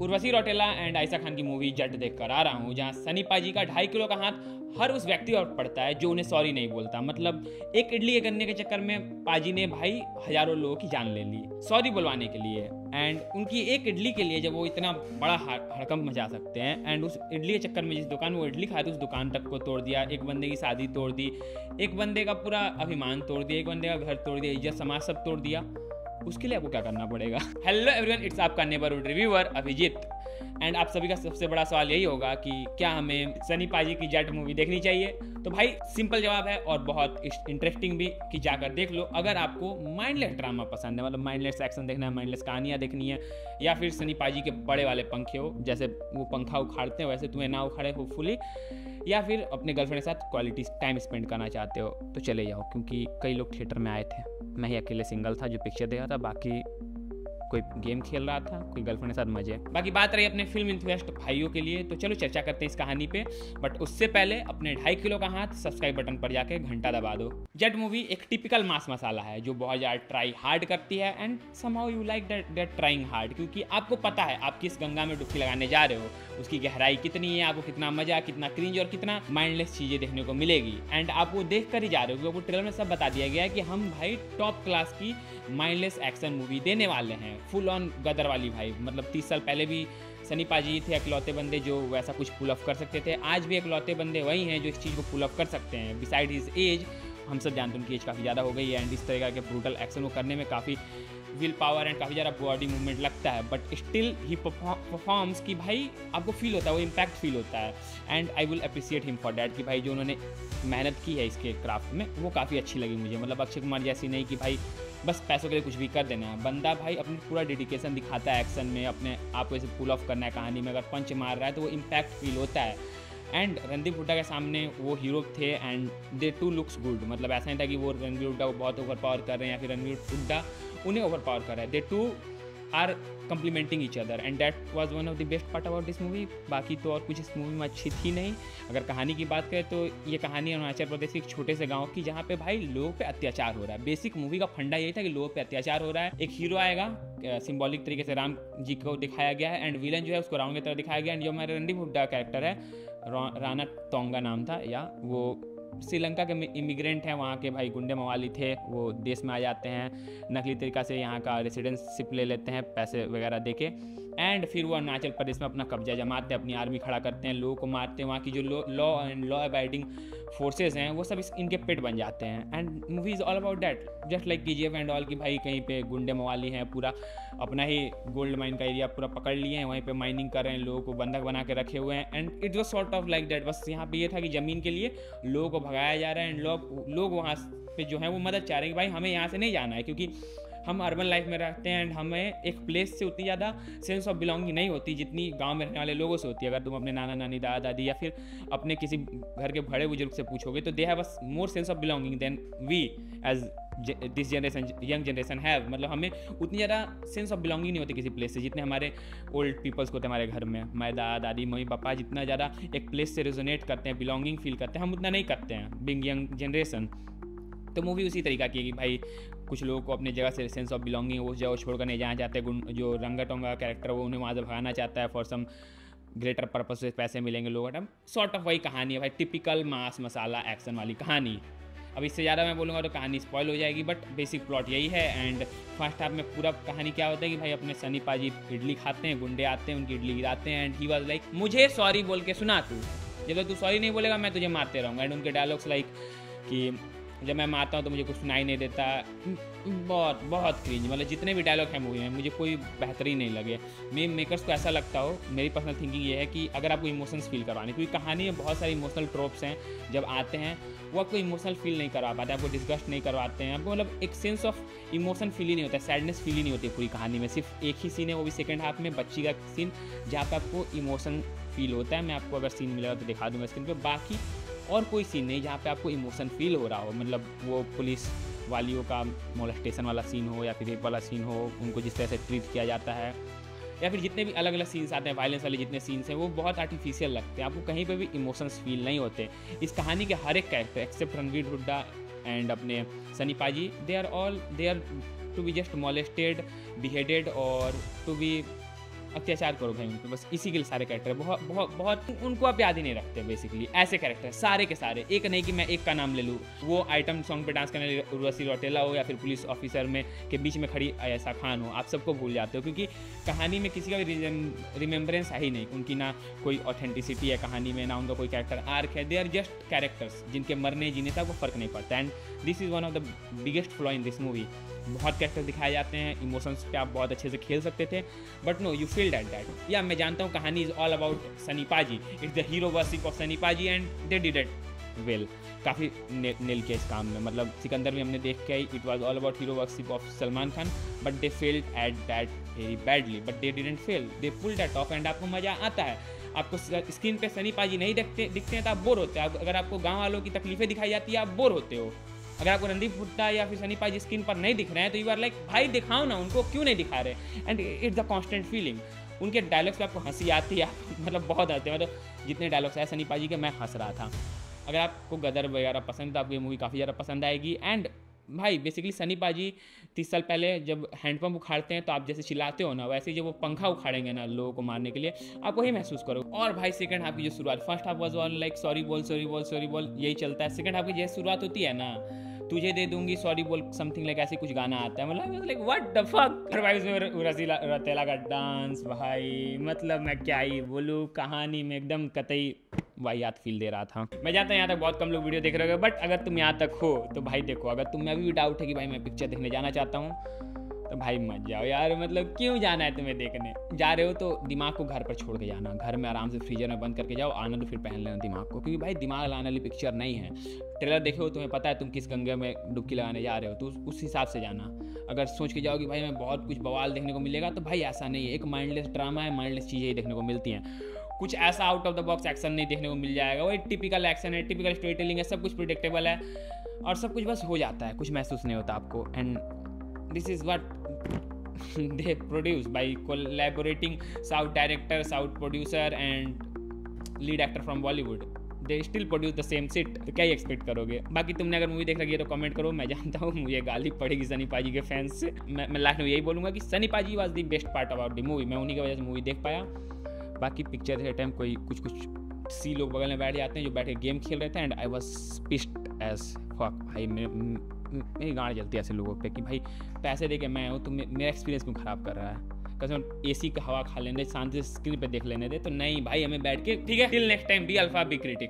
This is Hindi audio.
उर्वशी रौटेला एंड आयशा खान की मूवी जट देख कर आ रहा हूँ, जहाँ सनी पाजी का 2.5 किलो का हाथ हर उस व्यक्ति पर पड़ता है जो उन्हें सॉरी नहीं बोलता। मतलब एक इडली करने के चक्कर में पाजी ने भाई हजारों लोगों की जान ले ली सॉरी बुलवाने के लिए। एंड उनकी एक इडली के लिए जब वो इतना बड़ा हड़कंप मचा सकते हैं, एंड उस इडली के चक्कर में जिस दुकान में वो इडली खाए थे उस दुकान तक को तोड़ दिया, एक बंदे की शादी तोड़ दी, एक बंदे का पूरा अभिमान तोड़ दिया, एक बंदे का घर तोड़ दिया, इज्जत समाज सब तोड़ दिया, उसके लिए आपको क्या करना पड़ेगा। हेलो एवरीवन, इट्स आपका नेबरहुड रिव्यूअर अभिजीत। एंड आप सभी का सबसे बड़ा सवाल यही होगा कि क्या हमें सनी पाजी की जट मूवी देखनी चाहिए। तो भाई सिंपल जवाब है और बहुत इंटरेस्टिंग भी कि जाकर देख लो। अगर आपको माइंडलेस ड्रामा पसंद है, मतलब माइंडलेस एक्शन देखना है, माइंडलेस कहानियाँ देखनी है, या फिर सनी पाजी के बड़े वाले पंखे हो, जैसे वो पंखा उखाड़ते हैं वैसे तुम्हें ना उखाड़े होपफुली, या फिर अपने गर्लफ्रेंड के साथ क्वालिटी टाइम स्पेंड करना चाहते हो तो चले जाओ, क्योंकि कई लोग थिएटर में आए थे। मैं ही अकेले सिंगल था जो पिक्चर देखा था, बाकी कोई गेम खेल रहा था, कोई गर्लफ्रेंड के साथ मजे। बाकी बात रही अपने फिल्म इंथुसियास्ट भाइयों के लिए, तो चलो चर्चा करते हैं इस कहानी पे। बट उससे पहले अपने 2.5 किलो का हाथ सब्सक्राइब बटन पर जाके घंटा दबा दो। जट मूवी एक टिपिकल मास मसाला है जो बहुत ज़्यादा ट्राई हार्ड करती है, and somehow you like that trying hard, क्योंकि आपको पता है आप किस गंगा में डुबकी लगाने जा रहे हो, उसकी गहराई कितनी है, आपको कितना मजा, कितना क्रिंज और कितना माइंडलेस चीज़ें देखने को मिलेगी। एंड आप वो देख कर ही जा रहे हो, क्योंकि ट्रेलर में सब बता दिया गया है कि हम भाई टॉप क्लास की माइंडलेस एक्शन मूवी देने वाले हैं, फुल ऑन गदर वाली भाई। मतलब 30 साल पहले भी सनी पाजी थे इकलौते बंदे जो वैसा कुछ पुल ऑफ कर सकते थे, आज भी इकलौते बंदे वही हैं जो इस चीज़ को पुल ऑफ कर सकते हैं। बिसाइड हिज एज, हम सब जानते हैं उनकी एज काफ़ी ज़्यादा हो गई है, एंड इस तरह के ब्रूटल एक्शन को करने में काफ़ी विल पावर एंड काफ़ी ज़्यादा बॉडी मूवमेंट लगता है, बट स्टिल ही परफॉर्म्स कि भाई आपको फील होता है, वो इम्पैक्ट फील होता है। And I will appreciate him for that कि भाई जो उन्होंने मेहनत की है इसके क्राफ्ट में वो काफ़ी अच्छी लगी मुझे। मतलब अक्षय कुमार जैसी नहीं कि भाई बस पैसों के लिए कुछ भी कर देना है, बंदा भाई अपनी पूरा डेडिकेशन दिखाता है एक्शन में, अपने आप को ऐसे पुल ऑफ करना है कहानी में, अगर पंच मार रहा है तो वो इम्पैक्ट फील होता है। एंड रणदीप हुड्डा के सामने वो हीरो थे and they too looks good. मतलब ऐसा नहीं था कि वो रणदीप हुड्डा को बहुत ओवर पावर कर रहे हैं या फिर रणदीप हुड्डा उन्हें ओवर पावर कर रहा है। दे to are कंप्लीमेंटिंग each other, and that was one of the best part about this movie. बाकी तो और कुछ इस मूवी में अच्छी थी नहीं। अगर कहानी की बात करें तो ये कहानी अरुणाचल प्रदेश के एक छोटे से गांव की, जहाँ पे भाई लोगों पे अत्याचार हो रहा है। बेसिक मूवी का फंडा यही था कि लोगों पे अत्याचार हो रहा है। एक हीरो आएगा, सिंबॉलिक तरीके से राम जी को दिखाया गया है, एंड विलन जो है उसको रावण की तरह दिखाया गया। एंड जो हमारे रणदीप हुड्डा कैरेक्टर है, राणा तोंगा नाम था, या वो श्रीलंका के इमिग्रेंट हैं, वहाँ के भाई गुंडे मवाली थे, वो देश में आ जाते हैं, नकली तरीक़ा से यहाँ का रेसिडेंसशिप ले लेते हैं पैसे वगैरह देके, एंड फिर वो अरुणाचल प्रदेश में अपना कब्जा जमाते हैं, अपनी आर्मी खड़ा करते हैं, लोगों को मारते हैं, वहाँ की जो law and law abiding forces हैं वो सब इनके पेट बन जाते हैं। And movie is all about that, just like KGF and all की भाई कहीं पे गुंडे मवाली हैं, पूरा अपना ही गोल्ड माइन का एरिया पूरा पकड़ लिए हैं, वहीं पे माइनिंग कर रहे हैं, लोगों को बंधक बना के रखे हुए हैं। And it was sort of like that. बस यहाँ पे ये था कि ज़मीन के लिए लोगों को भगाया जा रहा है, एंड लोग वहाँ पे जो है वो मदद चाह रहे हैं कि भाई हमें यहाँ से नहीं जाना है, क्योंकि हम अर्बन लाइफ में रहते हैं एंड हमें एक प्लेस से उतनी ज़्यादा सेंस ऑफ बिलोंगिंग नहीं होती जितनी गांव में रहने वाले लोगों से होती है। अगर तुम अपने नाना नानी दादा दादी या फिर अपने किसी घर के बड़े बुजुर्ग से पूछोगे तो they have a more sense of belonging than we as this generation, young generation have. मतलब हमें उतनी ज़्यादा सेंस ऑफ बिलोंगिंग नहीं होती किसी प्लेस से जितने हमारे ओल्ड पीपल्स को होते हैं हमारे घर में। हमारे दादा दादी मम्मी पापा जितना ज़्यादा एक प्लेस से रेजोनेट करते हैं, बिलोंगिंग फील करते हैं, हम उतना नहीं करते हैं बिंग यंग जनरेशन। तो मूवी उसी तरीका की है कि भाई कुछ लोगों को अपनी जगह से सेंस ऑफ बिलोंगिंग उस जगह छोड़कर नहीं जाना चाहते, जो रंगा टोंगा कैरेक्टर वो उन्हें वहाँ से भगाना चाहता है फॉर सम ग्रेटर पर्पज से पैसे मिलेंगे लोगों को। सॉर्ट ऑफ वही कहानी है भाई, टिपिकल मास मसाला एक्शन वाली कहानी। अब इससे ज़्यादा मैं बोलूँगा तो कहानी स्पॉइल हो जाएगी, बट बेसिक प्लॉट यही है। एंड फर्स्ट हाफ में पूरा कहानी क्या होता है कि भाई अपने सनी पाजी इडली खाते हैं, गुंडे आते हैं, उनकी इडली गिराते हैं, एंड ही वाज लाइक मुझे सॉरी बोल के सुना तू, जब तू सॉरी नहीं बोलेगा मैं तुझे मारते रहूँगा। एंड उनके डायलॉग्स लाइक कि जब मैं मारता हूँ तो मुझे कुछ सुनाई नहीं देता, बहुत क्रिंज। मतलब जितने भी डायलॉग हैं मूवी में मुझे कोई बेहतरीन नहीं लगे। मेकर्स को ऐसा लगता हो, मेरी पर्सनल थिंकिंग ये है कि अगर आपको इमोशंस फील करवानी, क्योंकि कहानी में बहुत सारी इमोशनल ट्रोप्स हैं, जब आते हैं वो आपको इमोशनल फील नहीं करवा पाते, आपको डिस्गस्ट नहीं करवाते हैं, आपको मतलब एक सेंस ऑफ इमोशन फील ही नहीं होता है, सैडनेस फील ही नहीं होती पूरी कहानी में। सिर्फ एक ही सीन है, वो भी सेकेंड हाफ में बच्ची का सीन, जहाँ पर आपको इमोशन फील होता है। मैं आपको अगर सीन मिलेगा तो दिखा दूँगा स्क्रीन पर। बाकी और कोई सीन नहीं जहाँ पे आपको इमोशन फील हो रहा हो। मतलब वो पुलिस वालियों का मोलेस्टेशन वाला सीन हो या फिर रेप वाला सीन हो, उनको जिस तरह से ट्रीट किया जाता है, या फिर जितने भी अलग अलग सीन्स आते हैं वायलेंस वाले जितने सीन्स हैं वो बहुत आर्टिफिशियल लगते हैं, आपको कहीं पे भी इमोशंस फील नहीं होते। इस कहानी के हर एक character except Ranveer Hooda and अपने Sunny paaji, they are to be just molested, beheaded और टू बी अत्याचार करो भाई उन पे, बस इसी के लिए सारे कैरेक्टर बहुत बहुत बहुत उनको आप याद ही नहीं रखते बेसिकली। ऐसे कैरेक्टर सारे के सारे, एक नहीं कि मैं एक का नाम ले लूँ, वो आइटम सॉन्ग पे डांस करने वाली उर्वशी रौतेला हो या फिर पुलिस ऑफिसर में के बीच में खड़ी आयशा खान हो, आप सबको भूल जाते हो क्योंकि कहानी में किसी का भी रिमेम्बरेंस है ही नहीं, उनकी ना कोई ऑथेंटिसिटी है कहानी में, ना उनका कोई कैरेक्टर आर्क है, दे आर जस्ट कैरेक्टर्स जिनके मरने जीने तक वो फर्क नहीं पड़ता। And this is one of the biggest flaw in this movie. बहुत कैरेक्टर दिखाए जाते हैं, इमोशंस पे आप बहुत अच्छे से खेल सकते थे, but no you feel that या मैं जानता हूँ कहानी is all about Sunny paaji, it's the hero worship of Sunny paaji and they did it well. काफ़ी नील के इस काम में, मतलब सिकंदर भी हमने देख के आई, it was all about hero worship of Salman Khan, but they failed at that very badly, but they didn't fail, they pull that off and आपको मज़ा आता है। आपको स्क्रीन पे सनी पाजी नहीं दिखते हैं तो आप बोर होते हैं, अगर आपको गाँव वालों की तकलीफें दिखाई जाती है आप बोर होते हो। अगर आपको रणदीप हुड्डा या फिर सनी पाजी स्क्रीन पर नहीं दिख रहे हैं तो यू आर लाइक भाई दिखाओ ना उनको, क्यों नहीं दिखा रहे। And it's the constant feeling. उनके डायलॉग्स पे आपको हंसी आती है, मतलब बहुत आते हैं, मतलब जितने डायलॉग्स आए सनी पाजी के मैं हंस रहा था। अगर आपको गदर वगैरह पसंद है तो आपको ये मूवी काफ़ी ज़्यादा पसंद आएगी। एंड भाई बेसिकली सनी पाजी 30 साल पहले जब हैंडपम्प उखाड़ते हैं तो आप जैसे चिल्लाते हो ना, वैसे ही जब वो पंखा उखाड़ेंगे ना लोगों को मारने के लिए आप वही महसूस करो। और भाई सेकंड हाफ की जो शुरुआत, first half was all like sorry बोल सॉरी बोल सॉरी बोल, यही चलता है। सेकंड हाफ की जैसे शुरुआत होती है ना, तुझे दे दूंगी सॉरी बोल समथिंग लाइक ऐसे कुछ गाना आता है, मतलब लाइक व्हाट द फक। और भाई उसमें उर्वशी रौतेला का डांस, भाई मतलब मैं क्या ही बोलूँ, कहानी में एकदम कतई वाहियात फील दे रहा था। मैं जानता हूँ यहाँ तक बहुत कम लोग वीडियो देख रहे होंगे, बट अगर तुम यहाँ तक हो तो भाई देखो, अगर तुम्हें अभी भी डाउट है कि भाई मैं पिक्चर देखने जाना चाहता हूँ तो भाई मत जाओ यार, मतलब क्यों जाना है तुम्हें देखने। जा रहे हो तो दिमाग को घर पर छोड़ के जाना, घर में आराम से फ्रीजर में बंद करके जाओ, आना तो फिर पहन लेना दिमाग को, क्योंकि भाई दिमाग लाने वाली पिक्चर नहीं है। ट्रेलर देखे हो, तुम्हें पता है तुम किस गंगे में डुबकी लगाने जा रहे हो, तो उस हिसाब से जाना। अगर सोच के जाओ कि भाई मैं बहुत कुछ बवाल देखने को मिलेगा तो भाई ऐसा नहीं है, एक माइंडलेस ड्रामा है, माइंडलेस चीज़ें ही देखने को मिलती हैं। कुछ ऐसा out of the box action नहीं देखने को मिल जाएगा, वो टिपिकल एक्शन है, टिपिकल स्टोरी टेलिंग है, सब कुछ प्रिडिक्टेबल है और सब कुछ बस हो जाता है, कुछ महसूस नहीं होता आपको। And this is what they produce by collaborating South director, South producer and lead actor from Bollywood. They still produce the same shit, तो क्या ही एक्सपेक्ट करोगे। बाकी तुमने अगर मूवी देख रखी है तो कमेंट करो, मैं जानता हूँ मुझे गाली पड़ेगी सनी पाजी के फैंस से। मैं लास्ट में यही बोलूँगा कि सनी पाजी was the best part about the movie, मैं उन्हीं की वजह से मूवी देख पाया। बाकी पिक्चर के टाइम कोई कुछ सी लोग बगल में बैठ जाते हैं जो बैठ के गेम खेल रहे थे, and I was pissed as fuck. भाई मेरी गांड जलती है ऐसे लोगों पे कि भाई पैसे दे के मैं हूँ तो मेरा एक्सपीरियंस क्यों ख़राब कर रहा है। कसम एसी का हवा खा लेने, शांति से स्क्रीन पे देख लेने दे, तो नहीं भाई हमें बैठ के ठीक है। Till next time, be alpha be critic.